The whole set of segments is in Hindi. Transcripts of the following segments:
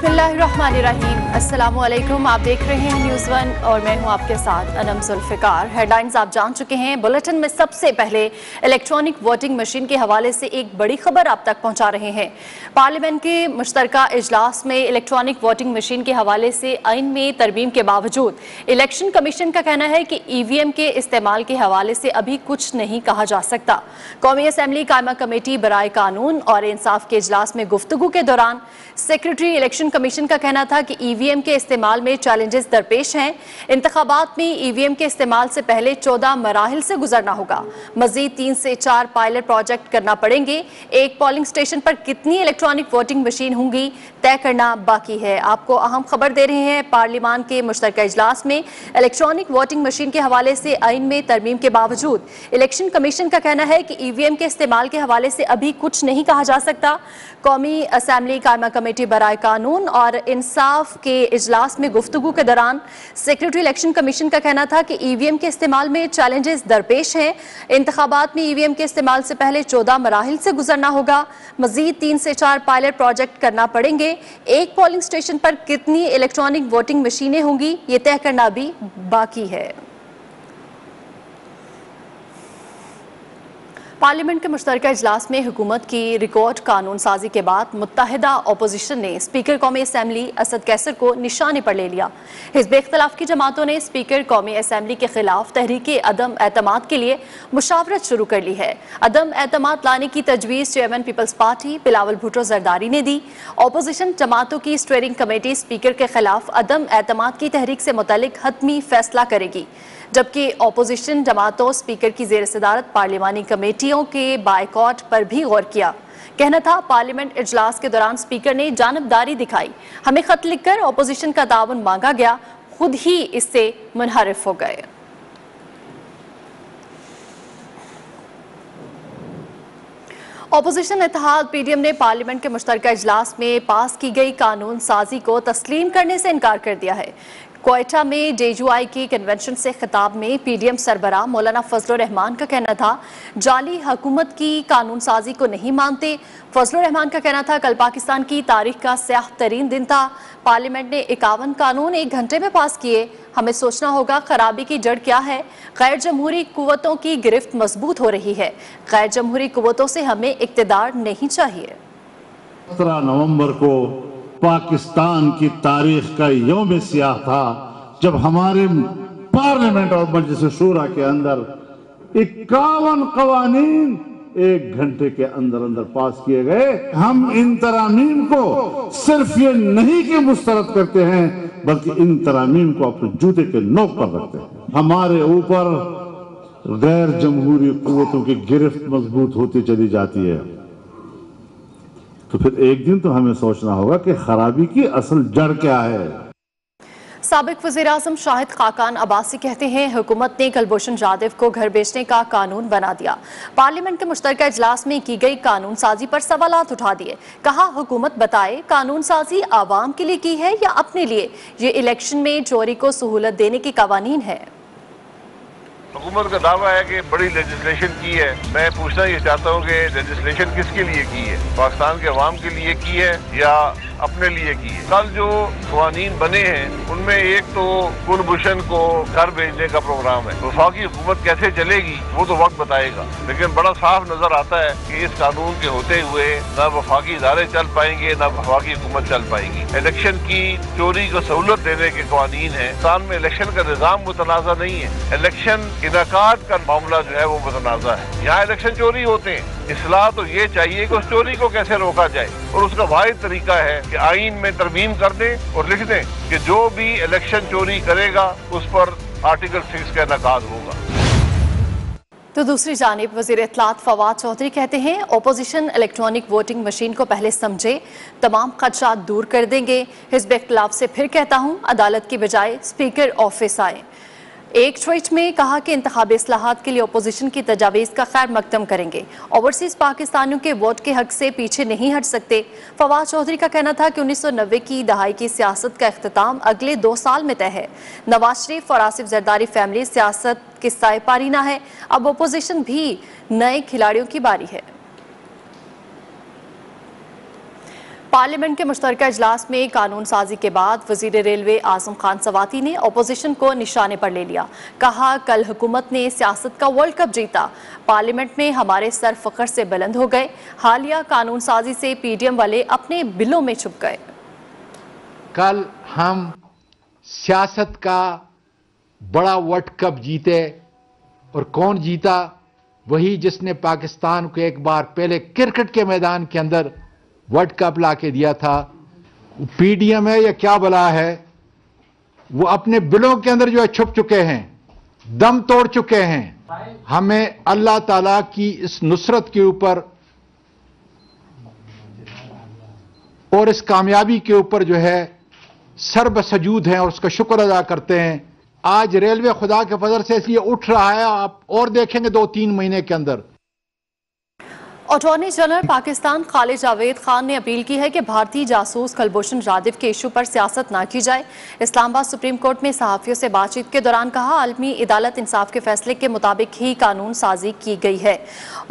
बिस्मिल्लाहिर्रहमानिर्रहीम। अस्सलामुअलैकुम। आप देख रहे हैं न्यूज़ वन और मैं हूं आपके साथ अनम जुल्फ़िकार। हेडलाइंस आप जान चुके हैं। बुलेटिन में सबसे पहले इलेक्ट्रॉनिक वोटिंग मशीन के हवाले से एक बड़ी खबर आप तक पहुंचा रहे हैं। पार्लियामेंट के मुश्तरका इजलास में इलेक्ट्रॉनिक वोटिंग मशीन के हवाले से आइन में तरमीम के बावजूद इलेक्शन कमीशन का कहना है कि EVM के इस्तेमाल के हवाले से अभी कुछ नहीं कहा जा सकता। कौमी असम्बली कायमा कमेटी बराए कानून और इंसाफ के इजलास में गुफ्तगू के दौरान सेक्रेटरी इलेक्शन कमीशन का कहना था कि EVM के इस्तेमाल में चैलेंजेस दरपेश हैं। इंतखाबात में EVM के इस्तेमाल से पहले 14 मराहिल से गुजरना होगा। मजीद 3 से 4 पायलट प्रोजेक्ट करना पड़ेंगे। एक पोलिंग स्टेशन पर कितनी इलेक्ट्रॉनिक वोटिंग मशीन होंगी तय करना बाकी है। आपको अहम खबर दे रहे हैं। पार्लियामान के मुश्तरका इजलास में इलेक्ट्रॉनिक वोटिंग मशीन के हवाले से आइन में तरमीम के बावजूद इलेक्शन कमीशन का कहना है कि EVM के इस्तेमाल के हवाले से अभी कुछ नहीं कहा जा सकता। कौमी असम्बली कायमा कमेटी बराए कानून और इंसाफ के इजलास में गुफ्तगू के दौरान सेक्रेटरी इलेक्शन कमीशन का कहना था कि EVM के इस्तेमाल में चैलेंजेस दरपेश हैं। इंतखाबात में EVM के इस्तेमाल से पहले 14 मराहिल से गुजरना होगा। मजीद 3 से 4 पायलट प्रोजेक्ट करना पड़ेंगे। एक पोलिंग स्टेशन पर कितनी इलेक्ट्रॉनिक वोटिंग मशीनें होंगी ये तय करना भी बाकी है। पार्लियामेंट के मुश्तरका इजलास में हुकूमत की रिकॉर्ड कानून साजी के बाद मुत्तहिदा अपोजिशन ने स्पीकर कौमी असम्बली असद कैसर को निशाने पर ले लिया। हिज़्ब इख्तिलाफ की जमातों ने स्पीकर कौमी असम्बली के खिलाफ तहरीके अदम एतमाद के लिए मुशावरत शुरू कर ली है। अदम एतमाद लाने की तजवीज़ chairman People's Party Bilawal Bhutto Zardari ने दी। अपोजिशन जमातों की स्टीयरिंग कमेटी स्पीकर के खिलाफ अदम एतमाद की तहरीक से मुतल्लिक हतमी फैसला करेगी, जबकि अपोजिशन जमातों स्पीकर की ज़ेर सदारत पार्लिमानी कमेटियों के बायकॉट पर भी गौर किया। कहना था पार्लियामेंट इजलास के दौरान स्पीकर ने जानबदारी दिखाई। हमें खत लिखकर अपोजिशन का ताउन मांगा गया, खुद ही इससे मुनहरिफ हो गए। अपोजिशन इत्तेहाद PDM ने पार्लियामेंट के मुश्तरका इजलास में पास की गई कानून साजी को तस्लीम करने से इनकार कर दिया है। क्वेटा में JUI की कन्वेंशन से खिताब में PDM सरबराह मौलाना फजलुर रहमान का कहना था जाली हुकूमत की कानून साजी को नहीं मानते। फजलुर रहमान का कहना था कल पाकिस्तान की तारीख का स्याह तरीन दिन था। पार्लियामेंट ने 51 कानून 1 घंटे में पास किए। हमें सोचना होगा खराबी की जड़ क्या है। गैर जमहूरी कुव्वतों की गिरफ्त मजबूत हो रही है। गैर जमहूरी कुव्वतों से हमें इक्तदार नहीं चाहिए। 17 नवंबर को पाकिस्तान की तारीख का यौम सियाह था जब हमारे पार्लियामेंट और मजलिस शूरा के अंदर 51 कवानीन 1 घंटे के अंदर अंदर पास किए गए। हम इन तरामीम को सिर्फ ये नहीं कि मुस्तरद करते हैं बल्कि इन तरामीम को अपने जूते के नोक पर रखते हैं। हमारे ऊपर गैर जमहूरी कुव्वतों की गिरफ्त मजबूत होती चली जाती है, तो फिर एक दिन तो हमें सोचना होगा कि खराबी की असल जड़ क्या है। साबिक वज़ीर-ए-आज़म शाहिद खाकान अब्बासी कहते हैं हुकूमत ने कुलभूषण जाधव को घर बेचने का कानून बना दिया। पार्लियामेंट के मुश्तरका इजलास में की गई कानून साजी पर सवालात उठा दिए। कहा हुकूमत बताए कानून साजी आवाम के लिए की है या अपने लिए। ये इलेक्शन में चोरी को सहूलत देने की कवानीन है। हुकूमत का दावा है कि बड़ी लेजिस्लेशन की है। मैं पूछना ये चाहता हूँ कि लेजिस्लेशन किसके लिए की है, पाकिस्तान के अवाम के लिए की है या अपने लिए की है। कल जो क़वानीन बने हैं उनमें एक तो कुलभूषण को घर भेजने का प्रोग्राम है। वफाकी हुकूमत कैसे चलेगी वो तो वक्त बताएगा, लेकिन बड़ा साफ नजर आता है कि इस कानून के होते हुए न वफाकी इदारे चल पाएंगे न वफाकी हुकूमत चल पाएगी। इलेक्शन की चोरी को सहूलत देने के क़वानीन है। पाकिस्तान में इलेक्शन का निज़ाम मुतनाज़ा नहीं है। इलेक्शन इनाकात का मामला जो है वो मुतनाज़ा है। यहाँ इलेक्शन चोरी होते हैं। इस्लाह तो ये चाहिए कि उस चोरी को कैसे रोका जाए, और उसका वाहिद तरीका है कि आइन में तरमीम कर दें और लिख दें कि जो भी इलेक्शन चोरी करेगा उस पर आर्टिकल 6 का इनकाद होगा। तो दूसरी जानिब वज़ीर इत्तलात फवाद चौधरी कहते हैं अपोजिशन इलेक्ट्रॉनिक वोटिंग मशीन को पहले समझे, तमाम खदशात दूर कर देंगे। हिज़्ब इख्तिलाफ से फिर कहता हूँ अदालत की बजाय स्पीकर ऑफिस आए। एक ट्वीट में कहा कि इंतखाबी इस्लाहात के लिए अपोजिशन की तजावीज़ का खैर मकदम करेंगे। ओवरसीज़ पाकिस्तानियों के वोट के हक से पीछे नहीं हट सकते। फवाद चौधरी का कहना था कि 1990 की दहाई की सियासत का अख्तिताम अगले 2 साल में तय है। नवाज शरीफ और आसिफ जरदारी फैमिली सियासत के साए पारीना है। अब अपोजिशन भी नए खिलाड़ियों की बारी है। पार्लियामेंट के मुश्तरका इजलास में कानून साजी के बाद वजीर रेलवे आजम खान सवाती ने अपोजिशन को निशाने पर ले लिया। कहा, कल हुकूमत ने सियासत का वर्ल्ड कप जीता, पार्लियामेंट में हमारे सर फख्र से बुलंद हो गए। हालिया कानून साजी से पीडीएम वाले अपने बिलों में छुप गए। कल हम सियासत का बड़ा वर्ल्ड कप जीते, और कौन जीता? वही जिसने पाकिस्तान को एक बार पहले क्रिकेट के मैदान के अंदर वर्ल्ड कप ला के दिया था। पीडीएम है या क्या बला है, वो अपने बिलों के अंदर जो है छुप चुके हैं, दम तोड़ चुके हैं। हमें अल्लाह ताला की इस नुसरत के ऊपर और इस कामयाबी के ऊपर जो है सर्वसजूद हैं और उसका शुक्र अदा करते हैं। आज रेलवे खुदा के फजल से इसलिए उठ रहा है, आप और देखेंगे 2-3 महीने के अंदर। अटॉर्नी जनरल पाकिस्तान खालिद जावेद खान ने अपील की है कि भारतीय जासूस कुलभूषण जाधव के इशू पर सियासत ना की जाए। इस्लामाबाद सुप्रीम कोर्ट में सहाफियों से बातचीत के दौरान कहा, आलमी अदालत इंसाफ के फैसले के मुताबिक ही कानून साजी की गई है।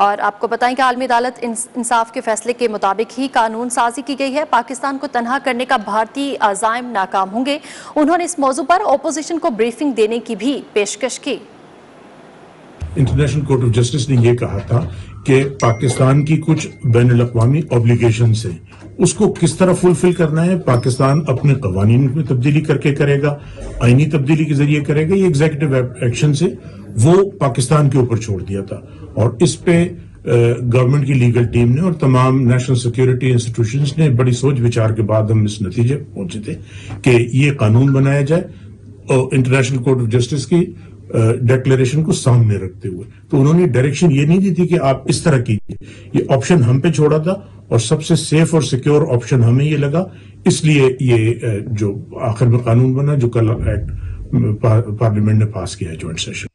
और आपको बताएं कि आलमी अदालत इंसाफ के फैसले के मुताबिक ही कानून साजी की गई है। पाकिस्तान को तनहा करने का भारतीय अज़ाइम नाकाम होंगे। उन्होंने इस मौजू पर अपोजिशन को ब्रीफिंग देने की भी पेशकश की। इंटरनेशनल कोर्ट ऑफ जस्टिस ने यह कहा था कि पाकिस्तान की कुछ बैनुल-अक़वामी ऑब्लिगेशंस हैं, उसको किस तरह फुलफिल करना है पाकिस्तान अपने कवानीन में तब्दीली करके करेगा, आईनी तब्दीली के जरिए करेगा, ये एग्जीक्यूटिव एक्शन से वो पाकिस्तान के ऊपर छोड़ दिया था। और इस पे गवर्नमेंट की लीगल टीम ने और तमाम नेशनल सिक्योरिटी इंस्टीट्यूशंस ने बड़ी सोच विचार के बाद हम इस नतीजे पहुंचे थे कि ये कानून बनाया जाए, और इंटरनेशनल कोर्ट ऑफ जस्टिस की डिक्लेरेशन को सामने रखते हुए। तो उन्होंने डायरेक्शन ये नहीं दी थी कि आप इस तरह कीजिए, ये ऑप्शन हम पे छोड़ा था और सबसे सेफ और सिक्योर ऑप्शन हमें ये लगा, इसलिए ये जो आखिर में कानून बना जो कल एक्ट पार्लियामेंट ने पास किया है जॉइंट सेशन।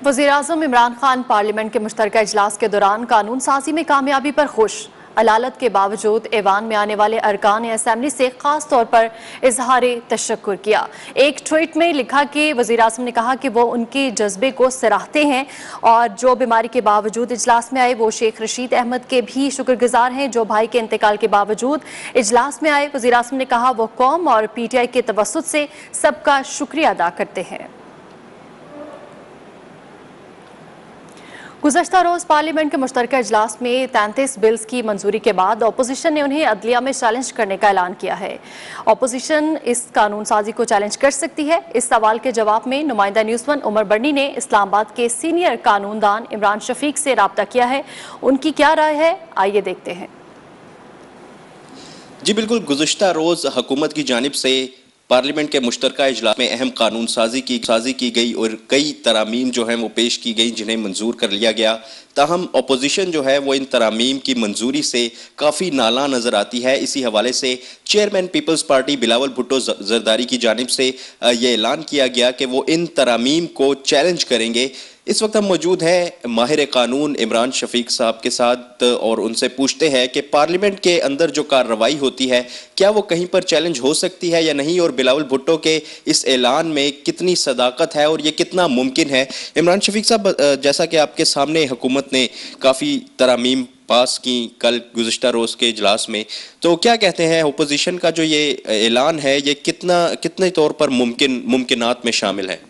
वज़ीर-ए-आज़म इमरान खान पार्लियामेंट के मुश्तरका इजलास के दौरान कानून साजी में कामयाबी पर खुश। अलालत के बावजूद ऐवान में आने वाले अरकान असम्बली से खास तौर पर इजहार तशक्कुर किया। एक ट्वीट में लिखा कि वज़ीर-ए-आज़म ने कहा कि वो उनके जज्बे को सराहते हैं और जो बीमारी के बावजूद इजलास में आए वो शेख रशीद अहमद के भी शुक्रगुजार हैं जो भाई के इंतकाल के बावजूद इजलास में आए। वज़ीर-ए-आज़म ने कहा वो कौम और PTI के तवस्सुत से सबका शुक्रिया अदा करते हैं। गुज़श्ता रोज़ पार्लियामेंट के मुश्तरका इजलास में 33 बिल्स की मंजूरी के बाद अपोजिशन ने उन्हें अदलिया में चैलेंज करने का ऐलान किया है। अपोजिशन इस कानून साजी को चैलेंज कर सकती है। इस सवाल के जवाब में नुमाइंदा न्यूज़ 1 उमर बर्नी ने इस्लामाबाद के सीनियर कानूनदान इमरान शफीक से राब्ता किया है। उनकी क्या राय है, आइए देखते हैं। जी बिल्कुल, गुज़श्ता रोज़ हुकूमत की जानिब से पार्लियामेंट के मुश्तरका इजलास में अहम कानून साजी की गई और कई तरामीम जो हैं वो पेश की गई जिन्हें मंजूर कर लिया गया। ताहम अपोजिशन जो है वो इन तरामीम की मंजूरी से काफ़ी नाला नज़र आती है। इसी हवाले से chairman People's Party Bilawal Bhutto Zardari की जानिब से ये ऐलान किया गया कि वो इन तरामीम को चैलेंज करेंगे। इस वक्त हम मौजूद हैं माहिर कानून इमरान शफीक साहब के साथ और उनसे पूछते हैं कि पार्लियामेंट के अंदर जो कार्रवाई होती है क्या वो कहीं पर चैलेंज हो सकती है या नहीं, और बिलावल भुट्टो के इस ऐलान में कितनी सदाकत है और ये कितना मुमकिन है। इमरान शफीक साहब, जैसा कि आपके सामने हुकूमत ने काफ़ी तरामीम पास की कल गुज़श्ता रोज़ के इजलास में, तो क्या कहते हैं अपोजिशन का जो ये ऐलान है ये कितने तौर पर मुमकिनात में शामिल है?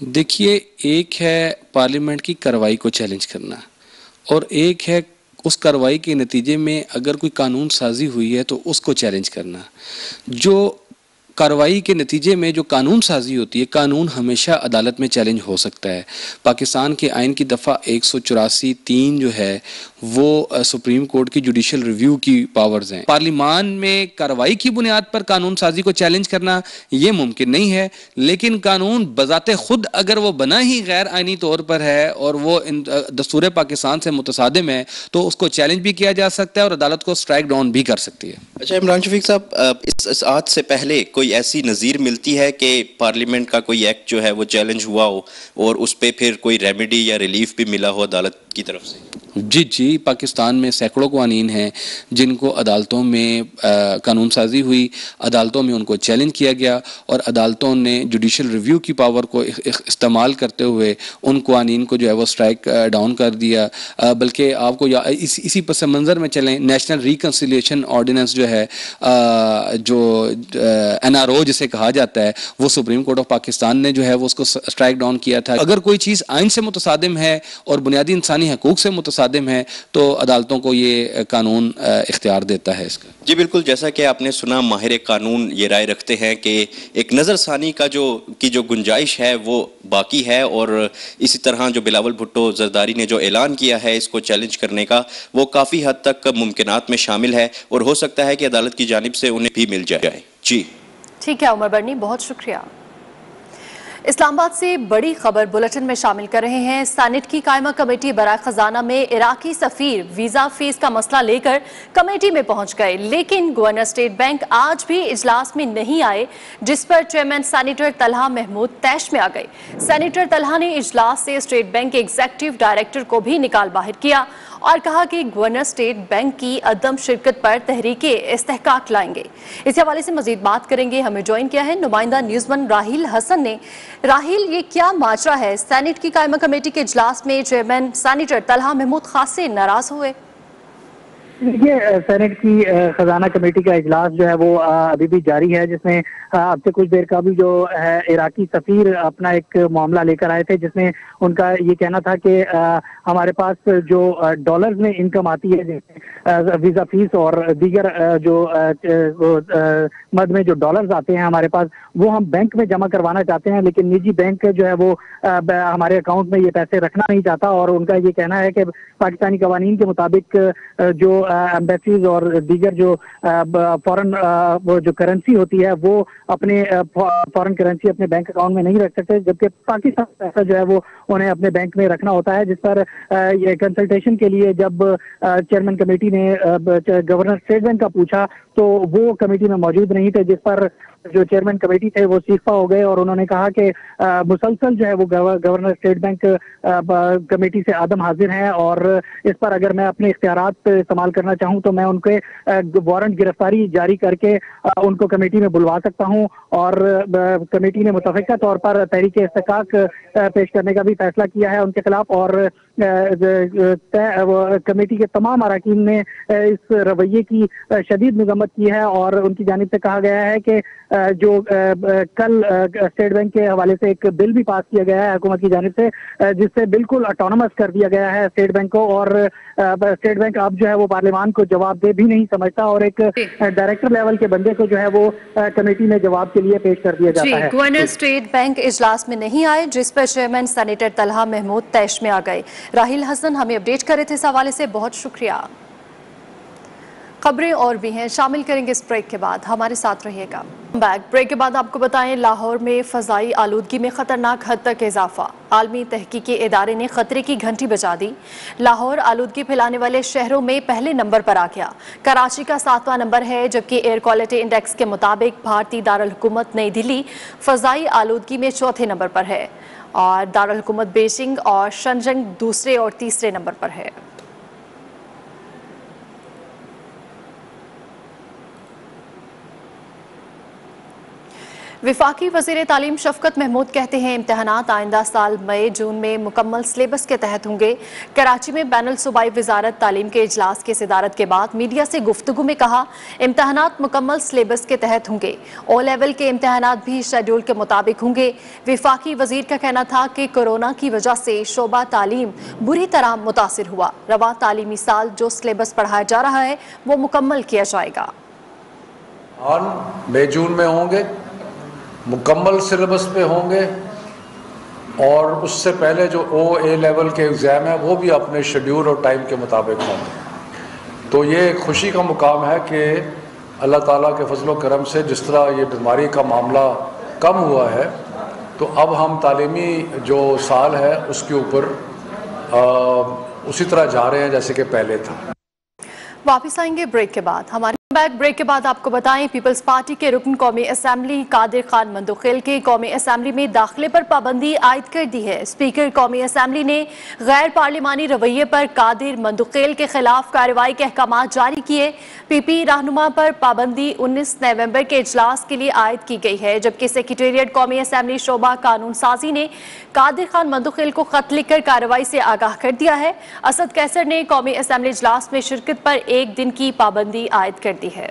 देखिए, एक है पार्लियामेंट की कार्रवाई को चैलेंज करना और एक है उस कार्रवाई के नतीजे में अगर कोई कानून साजी हुई है तो उसको चैलेंज करना। जो कार्रवाई के नतीजे में जो कानून साजी होती है, कानून हमेशा अदालत में चैलेंज हो सकता है। पाकिस्तान के आइन की दफ़ा 184(3) जो है वो सुप्रीम कोर्ट की जुडिशल रिव्यू की पावर्स हैं। पार्लियामान में कार्रवाई की बुनियाद पर कानून साजी को चैलेंज करना ये मुमकिन नहीं है, लेकिन कानून बजाते खुद अगर वो बना ही गैर आइनी तौर पर है और वो दस्तूर पाकिस्तान से मुतसादिम है तो उसको चैलेंज भी किया जा सकता है और अदालत को स्ट्राइक डाउन भी कर सकती है। अच्छा इमरान शफीक साहब, इस आज से पहले कोई ऐसी नज़ीर मिलती है कि पार्लियामेंट का कोई एक्ट जो है वो चैलेंज हुआ हो और उस पर फिर कोई रेमेडी या रिलीफ भी मिला हो अदालत की तरफ से? जी, पाकिस्तान में सैकड़ों कानून हैं जिनको अदालतों में कानून साजी हुई, अदालतों में उनको चैलेंज किया गया और अदालतों ने जुडिशल रिव्यू की पावर को इस्तेमाल करते हुए उन कानून को जो है वो स्ट्राइक डाउन कर दिया। बल्कि आपको इसी पस मंज़र में चलें, नेशनल रिकन्सिलिएशन ऑर्डिनेंस जो है, जो NRO जिसे कहा जाता है, वो सुप्रीम कोर्ट ऑफ पाकिस्तान ने जो है वो उसको स्ट्राइक डाउन किया था। अगर कोई चीज़ आइन से मुतसादिम है और बुनियादी इंसानी हकूक से मुतसादिम है तो अदालतों को ये कानून इख्तियार देता है इसका। जी बिल्कुल, जैसा कि आपने सुना, माहिर कानून ये राय रखते हैं कि एक नज़रसानी का जो गुंजाइश है वो बाकी है और इसी तरह जो बिलावल भुट्टो जरदारी ने जो ऐलान किया है इसको चैलेंज करने का, वो काफ़ी हद तक मुमकिनात में शामिल है और हो सकता है कि अदालत की जानिब से उन्हें भी मिल जाए। जी ठीक है उमर बरनी, बहुत शुक्रिया। इस्लामाबाद से बड़ी खबर बुलेटिन में शामिल कर रहे हैं। सेनेट की कायमा कमेटी बराए खजाना में इराकी सफीर वीजा फीस का मसला लेकर कमेटी में पहुंच गए, लेकिन गवर्नर स्टेट बैंक आज भी इजलास में नहीं आए, जिस पर चेयरमैन सेनेटर तलहा महमूद तैश में आ गए। सेनेटर तलहा ने इजलास से स्टेट बैंक के एग्जीक्यूटिव डायरेक्टर को भी निकाल बाहर किया और कहा कि गवर्नर स्टेट बैंक की अदम शिरकत पर तहरीके इस्तेहकाक लाएंगे। इस हवाले से मजीद बात करेंगे। हमें ज्वाइन किया है नुमाइंदा न्यूज़1 राहिल हसन ने। राहिल, ये क्या माजरा है? सेनेट की कायमा कमेटी के इजलास में चेयरमैन सेनेटर तलहा महमूद खासे नाराज हुए। देखिए, सेनेट की खजाना कमेटी का इजलास जो है वो अभी भी जारी है, जिसमें अब से कुछ देर का भी जो है इराकी सफीर अपना एक मामला लेकर आए थे, जिसमें उनका ये कहना था कि हमारे पास जो डॉलर्स में इनकम आती है, जैसे वीजा फीस और दीगर जो मद में जो डॉलर्स आते हैं हमारे पास, वो हम बैंक में जमा करवाना चाहते हैं, लेकिन निजी बैंक जो है वो हमारे अकाउंट में ये पैसे रखना नहीं चाहता। और उनका ये कहना है कि पाकिस्तानी कवानीन के मुताबिक जो एम्बेसीज और दीगर जो फॉरेन वो जो करेंसी होती है वो अपने फॉरेन करेंसी अपने बैंक अकाउंट में नहीं रख सकते, जबकि पाकिस्तान पैसा जो है वो उन्हें अपने बैंक में रखना होता है। जिस पर ये कंसल्टेशन के लिए जब चेयरमैन कमेटी ने गवर्नर स्टेट बैंक का पूछा तो वो कमेटी में मौजूद नहीं थे, जिस पर जो चेयरमैन कमेटी थे वो इस्तीफा हो गए और उन्होंने कहा कि मुसलसल जो है वो गवर्नर स्टेट बैंक कमेटी से आदम हाजिर हैं और इस पर अगर मैं अपने इख्तियारात इस्तेमाल करना चाहूं तो मैं उनके वारंट गिरफ्तारी जारी करके उनको कमेटी में बुलवा सकता हूं। और कमेटी ने मुतफ़िका तौर पर तहरीक इस्तेहकाक पेश करने का भी फैसला किया है उनके खिलाफ। और कमेटी के तमाम अरकान ने इस रवैये की शदीद मज़म्मत की है और उनकी जानिब से कहा गया है कि जो कल स्टेट बैंक के हवाले से एक बिल भी पास किया गया है हुकूमत की जानिब से, जिससे बिल्कुल ऑटोनमस कर दिया गया है स्टेट बैंक को। और स्टेट बैंक अब जो है वो पार्लियामान को जवाब दे भी नहीं समझता और एक डायरेक्टर लेवल के बंदे को जो है वो कमेटी में जवाब के लिए पेश कर दिया जाता है। गवर्नर स्टेट बैंक इजलास में नहीं आए, जिस पर चेयरमैन सेनेटर तलहा महमूद तैश में आ गए। राहिल हसन हमें अपडेट कर रहे थे इस हवाले से, बहुत शुक्रिया। खबरें और भी हैं, शामिल करेंगे इस ब्रेक के बाद, हमारे साथ रहिएगा। ब्रेक के बाद आपको बताएं, लाहौर में फ़ज़ाई आलूदगी में ख़तरनाक हद तक इजाफा। आलमी तहकीकी इदारे ने खतरे की घंटी बजा दी। लाहौर आलूदगी फैलाने वाले शहरों में पहले नंबर पर आ गया। कराची का 7वां नंबर है, जबकि एयर क्वालिटी इंडेक्स के मुताबिक भारतीय दारुल हुकूमत नई दिल्ली फ़ज़ाई आलूदगी में चौथे नंबर पर है और दारुल हुकूमत बीजिंग और शनजंग दूसरे और तीसरे नंबर पर है। विफाकी वज़ीर तालीम शफकत महमूद कहते हैं, इम्तहानात आइंदा साल मई जून में मुकम्मल सिलेबस के तहत होंगे। कराची में बैनुल सूबाई वजारत तालीम के इजलास की सदारत के बाद मीडिया से गुफ्तगू में कहा, इम्तहानात मुकम्मल सिलेबस के तहत होंगे। ओ लेवल के इम्तहानात भी शेड्यूल के मुताबिक होंगे। विफाकी वज़ीर का कहना था कि कोरोना की वजह से शोबा तालीम बुरी तरह मुतासिर हुआ। रवा तालीमी साल जो सिलेबस पढ़ाया जा रहा है वो मुकम्मल किया जाएगा। मई जून में होंगे, मुकम्मल सिलेबस पे होंगे और उससे पहले जो OA लेवल के एग्ज़ाम है वो भी अपने शेड्यूल और टाइम के मुताबिक होंगे। तो ये एक खुशी का मुकाम है कि अल्लाह ताला के फजल व करम से जिस तरह ये बीमारी का मामला कम हुआ है तो अब हम तालीमी जो साल है उसके ऊपर उसी तरह जा रहे हैं जैसे कि पहले था। वापिस आएंगे ब्रेक के बाद। हमारे बैक ब्रेक के बाद आपको बताएं, पीपल्स पार्टी के रुकन कौमी असेंबली कादिर खान मंदुखेल के कौमी असेंबली में दाखिले पर पाबंदी आयद कर दी है। स्पीकर कौमी असेंबली ने गैर पार्लिमानी रवैये पर कादिर मंदुखेल के खिलाफ कार्रवाई के अहकाम जारी किए। पीपी रहनुमा पर पाबंदी 19 नवंबर के इजलास के लिए आयद की गई है, जबकि सेक्रेटेरिएट कौमी असेंबली शोबा कानून साजी ने कादिर खान मंदुखेल को खत लिखकर कार्रवाई से आगाह कर दिया है। असद कैसर ने कौमी असेंबली इजलास में शिरकत पर 1 दिन की पाबंदी आयद कर दी है।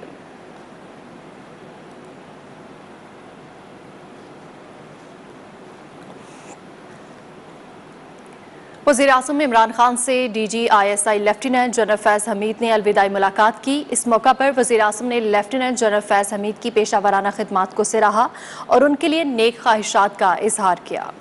वज़ीर-ए-आज़म इमरान खान से DGISI लेफ्टिनेंट जनरल फैज़ हमीद ने अलविदाई मुलाकात की। इस मौका पर वज़ीर-ए-आज़म ने लेफ्टिनेंट जनरल फैज़ हमीद की पेशावराना खिदमात को सराहा और उनके लिए नेक ख्वाहिशात का इजहार किया।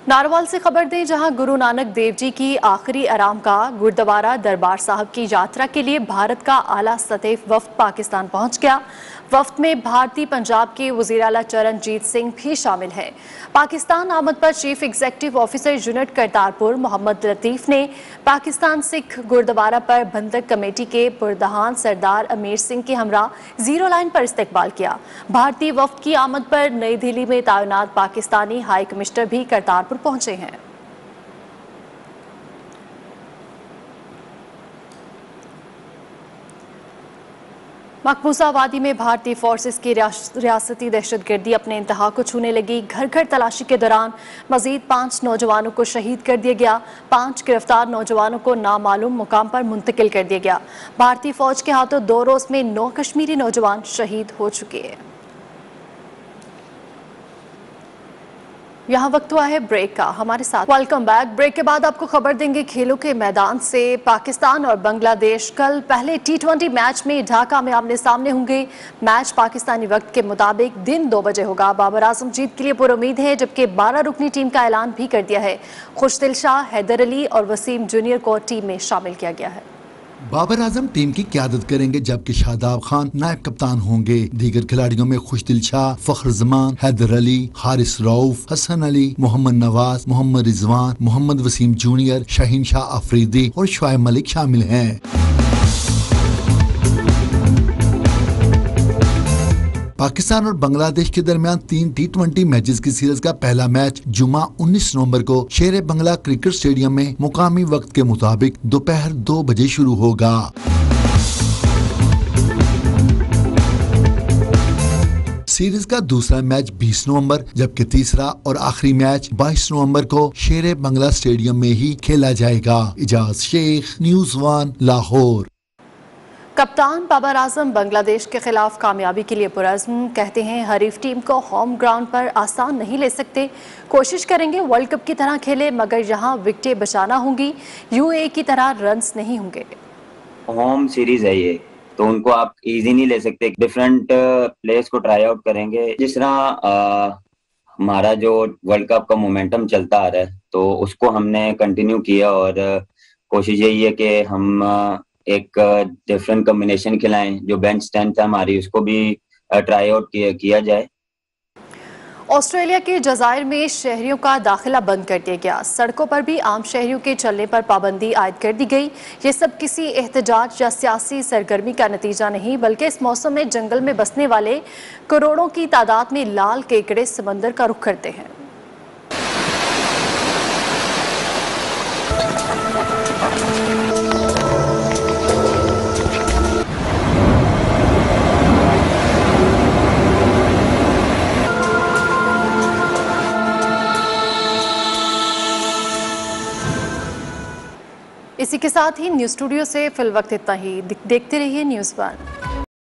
नारवाल से खबर दें, जहां गुरु नानक देव जी की आखिरी आरामगाह गुरुद्वारा दरबार साहब की यात्रा के लिए भारत का आला सतह वफ्द पाकिस्तान पहुंच गया। वफ्द में भारतीय पंजाब के वज़ीर आला चरणजीत सिंह भी शामिल हैं। पाकिस्तान आमद पर chief executive officer unit Kartarpur Mohammad Latif ने पाकिस्तान सिख गुरुद्वारा पर बंधक कमेटी के पुरदहान सरदार अमीर सिंह के हमरा जीरो लाइन पर इस्तकबाल किया। भारतीय वफ्द की आमद पर नई दिल्ली में तैनात पाकिस्तानी हाई कमिश्नर भी करतारपुर पहुंचे हैं। मकबूजा वादी में भारतीय फोर्सेस की रियासती दहशतगर्दी अपने इंतहा को छूने लगी। घर घर तलाशी के दौरान मजीद 5 नौजवानों को शहीद कर दिया गया। 5 गिरफ्तार नौजवानों को नामालूम मुकाम पर मुंतकिल कर दिया गया। भारतीय फौज के हाथों 2 रोज में 9 कश्मीरी नौजवान शहीद हो चुके हैं। यहाँ वक्त हुआ है ब्रेक का, हमारे साथ वेलकम बैक। ब्रेक के बाद आपको खबर देंगे खेलों के मैदान से। पाकिस्तान और बांग्लादेश कल पहले T20 मैच में ढाका में आमने सामने होंगे। मैच पाकिस्तानी वक्त के मुताबिक दिन 2 बजे होगा। बाबर आजम जीत के लिए पुरुमीद है, जबकि 12 रुकनी टीम का ऐलान भी कर दिया है। खुशदिल शाह, हैदर अली और वसीम जूनियर को टीम में शामिल किया गया है। बाबर आजम टीम की क़यादत करेंगे, जबकि शादाब खान नायब कप्तान होंगे। दीगर खिलाड़ियों में खुशदिल शाह, फखर जमान, हैदर अली, हारिस रऊफ, हसन अली, मोहम्मद नवाज, मोहम्मद रिजवान, मोहम्मद वसीम जूनियर, शाहीन शाह अफरीदी और शुआइब मलिक शामिल हैं। पाकिस्तान और बांग्लादेश के दरमियान 3 T20 मैचेस की सीरीज का पहला मैच जुमा 19 नवंबर को शेर बंगला क्रिकेट स्टेडियम में मुकामी वक्त के मुताबिक दोपहर 2 बजे शुरू होगा। सीरीज का दूसरा मैच 20 नवंबर, जबकि तीसरा और आखिरी मैच 22 नवंबर को शेर बंगला स्टेडियम में ही खेला जाएगा। इजाज शेख, न्यूज़ 1, लाहौर। कप्तान बाबर आजम बांग्लादेश के खिलाफ कामयाबी के लिए पुरअज़्म, कहते हैं हरीफ टीम को होम ग्राउंड पर आसान नहीं ले सकते। कोशिश करेंगे वर्ल्ड कप की तरह खेले, मगर यहाँ विकेटें बचाना होंगी। UAE की तरह रन्स नहीं होंगे। होम सीरीज है ये, तो उनको आप इजी नहीं ले सकते। डिफरेंट प्लेयर्स को ट्राई आउट करेंगे। जिस तरह हमारा जो वर्ल्ड कप का मोमेंटम चलता आ रहा है, तो उसको हमने कंटिन्यू किया और कोशिश यही है कि हम एक डिफरेंट कॉम्बिनेशन खिलाएं। जो बेंच स्ट्रेंथ है हमारी, उसको भी ट्राई आउट किया जाए। ऑस्ट्रेलिया के जजायर में शहरियों का दाखिला बंद कर दिया गया। सड़कों पर भी आम शहरियों के चलने पर पाबंदी आयद कर दी गई। ये सब किसी एहतजाज या सियासी सरगर्मी का नतीजा नहीं, बल्कि इस मौसम में जंगल में बसने वाले करोड़ों की तादाद में लाल केकड़े समंदर का रुख करते हैं। इसी के साथ ही न्यूज़ स्टूडियो से फिल वक्त इतना ही। देखते रहिए न्यूज़ 1।